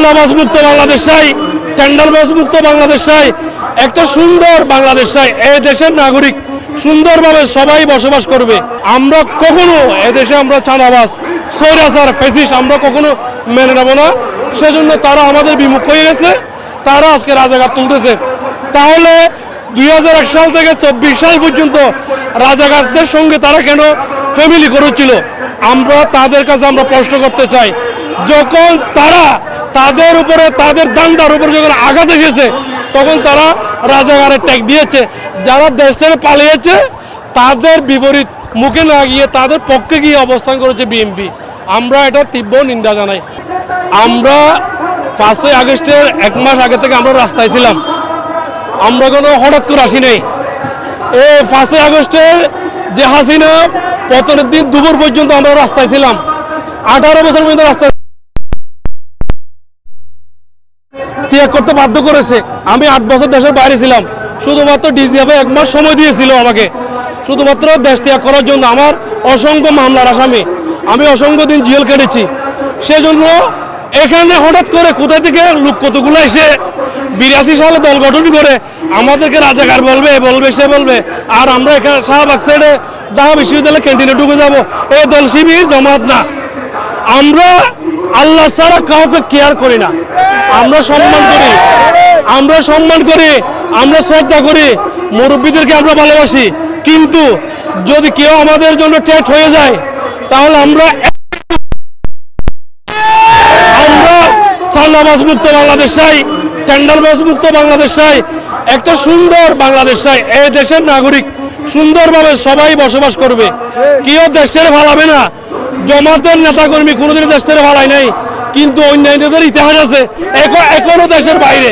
চাঁদাবাজ মুক্ত বাংলাদেশ চাই, টেন্ডারবাজ মুক্ত বাংলাদেশ চাই, একটা সুন্দর বাংলাদেশ চাই। এই দেশের নাগরিক সুন্দরভাবে সবাই বসবাস করবে। আমরা কখনো এদেশে আমরা চাঁদাবাজ, স্বৈরাচার, ফ্যাসিস্ট আমরা কখনো মেনে নেব না। সেজন্য তারা আমাদের বিমুখ হয়ে গেছে, তারা আজকে রাজাকার তুলতেছে। তাহলে 2001 সাল থেকে 24 সাল পর্যন্ত রাজাকারদের সঙ্গে তারা কেন ফ্যামিলি করেছিল? আমরা তাদের কাছে আমরা প্রশ্ন করতে চাই। যখন তারা তাদের উপরে, তাদের দাঙ্গার উপরে যখন আঘাত এসেছে, তখন তারা রাজাকারের ট্যাগ দিয়েছে। যারা দেশ ছেড়ে পালিয়েছে তাদের বিপরীত মুখে না গিয়ে তাদের পক্ষে গিয়ে অবস্থান করেছে বিএনপি। আমরা এটা তীব্র নিন্দা জানাই। আমরা 5 আগস্টের 1 মাস আগে থেকে আমরা রাস্তায় ছিলাম, আমরা কোনো হঠাৎ করে আসি নাই। এই 5 আগস্টের যে হাসিনা পতনের দিন দুপুর পর্যন্ত আমরা রাস্তায় ছিলাম, 18 বছর পর্যন্ত রাস্তায় ত্যাগ করতে বাধ্য করেছে। আমি 8 বছর দেশের বাইরে ছিলাম, শুধুমাত্র ডিজিএফ 1 মাস সময় দিয়েছিল আমাকে শুধুমাত্র দেশ ত্যাগ করার জন্য। আমার অসংখ্য মামলার আসামি, আমি অসংখ্য দিন জেল কেটেছি। সেজন্য এখানে হঠাৎ করে কোথা থেকে লোক কতগুলো এসে 82 সালে দল গঠন করে আমাদেরকে রাজাকার বলবে, সে বলবে, আর আমরা এখানে শাহবাগ সাইডে ঢাকা বিশ্ববিদ্যালয় ক্যান্টিনে ঢুকে যাবো। এই দল শিবির জামাত না। আমরা আল্লাহ ছাড়া কাউকে কেয়ার করি না। আমরা সম্মান করি, আমরা শ্রদ্ধা করি, মুরব্বীদেরকে আমরা ভালোবাসি। কিন্তু যদি কেউ আমাদের জন্য টেট হয়ে যায় তাহলে আমরা চাঁদাবাজ মুক্ত বাংলাদেশ চাই, টেন্ডারবাজ মুক্ত বাংলাদেশ চাই, একটা সুন্দর বাংলাদেশ চাই। এই দেশের নাগরিক সুন্দরভাবে সবাই বসবাস করবে, কেউ দেশ ছেড়ে ভালাবে না। জামাতের নেতাকর্মী কোনোদিন দেশ ছেড়ে ভালাই নাই, কিন্তু অন্যান্যদের ইতিহাস আছে এখনো দেশের বাইরে,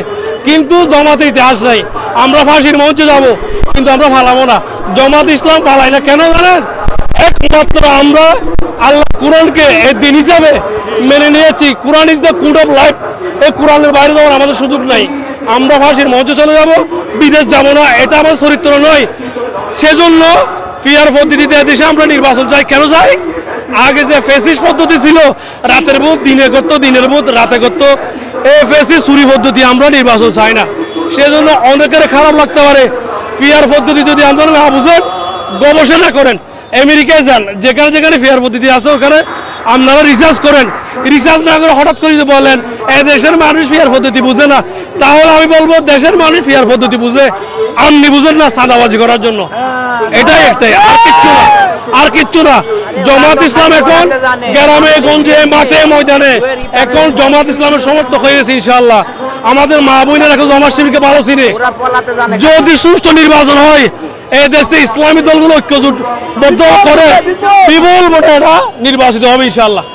কিন্তু জামাতের ইতিহাস নাই। আমরা ফাঁসির মঞ্চে যাব, কিন্তু আমরা ভালাবো না। জামাত ইসলাম ভালাই না কেন জানেন? একমাত্র আমরা আল্লাহ কোরআনকে এই দিন হিসাবে মেনে নিয়েছি। Quran is the code of life. এই কোরআনের বাইরে যাওয়ার আমাদের সুযোগ নাই। আমরা ফাঁসির মঞ্চে চলে যাব, বিদেশ যাব না, এটা আমার চরিত্র নয়। সেজন্য ফিয়ার পদ্ধতিতে দেশে আমরা নির্বাচন চাই। কেন চাই? আগে যে ফেসিস পদ্ধতি ছিল, রাতের ভোট দিনে করতো, দিনের ভোট রাতে করতো, এই ফেসিস চুরি পদ্ধতি আমরা নির্বাচন চাই না। সেজন্য অনেকের খারাপ লাগতে পারে। ফিয়ার পদ্ধতি যদি আপনারা না বুঝেন, গবেষণা করেন, আমেরিকায় যান, যেখানে যেখানে ফেয়ার পদ্ধতি আছে ওখানে আপনারা রিসার্চ করেন। রিসার্চ না করে হঠাৎ করে যদি বলেন এ দেশের মানুষ ফেয়ার পদ্ধতি বুঝে না, তাহলে আমি বলবো দেশের মানুষ ফেয়ার পদ্ধতি বুঝে, আপনি বুঝেন না চাঁদাবাজি করার জন্য। এটাই একটাই, আর কিচ্ছু না। জামাত ইসলাম এখন গ্রামে গঞ্জে মাঠে ময়দানে এখন জামাত ইসলামের সমর্থক হয়ে গেছে ইনশাআল্লাহ। আমাদের মা বোনেরা এখন জামাত শিবিরকে ভালো চিনে। যদি সুষ্ঠু নির্বাচন হয়, এই দেশে ইসলামী দলগুলো ঐক্যজোটবদ্ধ করে বিপুল ভোটে এটা নির্বাচিত হবে ইনশাআল্লাহ।